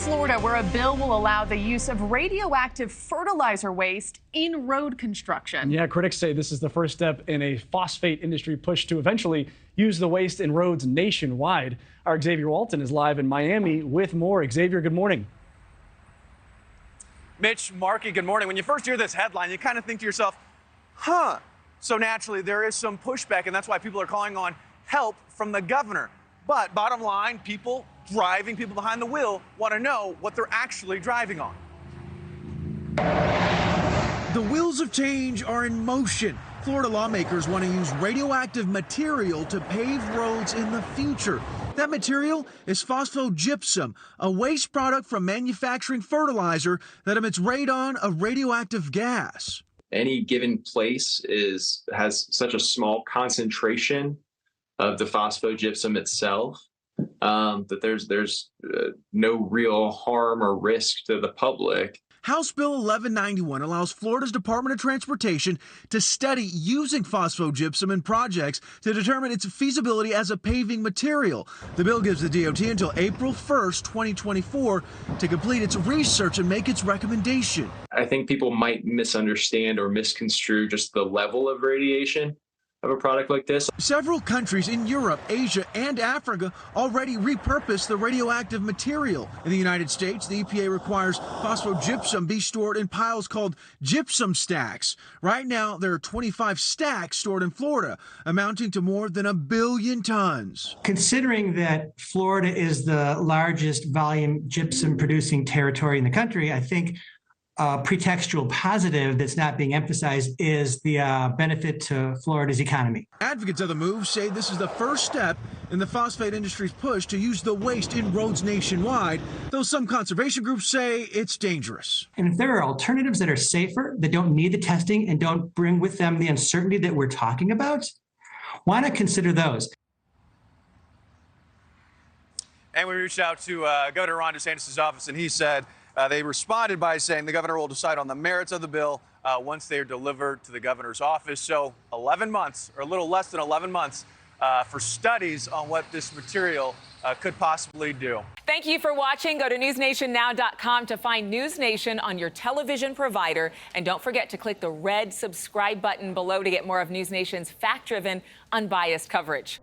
Florida, where a bill will allow the use of radioactive fertilizer waste in road construction. Yeah, critics say this is the first step in a phosphate industry push to eventually use the waste in roads nationwide. Our Xavier Walton is live in Miami with more. Xavier, good morning. Mitch, Markey, good morning. When you first hear this headline, you kind of think to yourself, huh? So naturally, there is some pushback, and that's why people are calling on help from the governor. But bottom line, people behind the wheel want to know what they're actually driving on. The wheels of change are in motion. Florida lawmakers want to use radioactive material to pave roads in the future. That material is phosphogypsum, a waste product from manufacturing fertilizer that emits radon, a radioactive gas. Any given place has such a small concentration of the phosphogypsum itself that there's no real harm or risk to the public. House Bill 1191 allows Florida's Department of Transportation to study using phosphogypsum in projects to determine its feasibility as a paving material. The bill gives the DOT until April 1st, 2024 to complete its research and make its recommendation. I think people might misunderstand or misconstrue just the level of radiation of a product like this. Several countries in Europe, Asia, and Africa already repurpose the radioactive material. In the United States, the EPA requires phosphogypsum be stored in piles called gypsum stacks. Right now, there are 25 stacks stored in Florida, amounting to more than 1 billion tons. Considering that Florida is the largest volume gypsum producing territory in the country, I think pretextual positive that's not being emphasized is the benefit to Florida's economy. Advocates of the move say this is the first step in the phosphate industry's push to use the waste in roads nationwide, though some conservation groups say it's dangerous. And if there are alternatives that are safer, that don't need the testing and don't bring with them the uncertainty that we're talking about, why not consider those? And we reached out to Governor Ron DeSantis' office, and he said they responded by saying the governor will decide on the merits of the bill once they are delivered to the governor's office. So 11 months, or a little less than 11 months, for studies on what this material could possibly do. Thank you for watching. Go to newsnationnow.com to find NewsNation on your television provider. And don't forget to click the red subscribe button below to get more of NewsNation's fact-driven, unbiased coverage.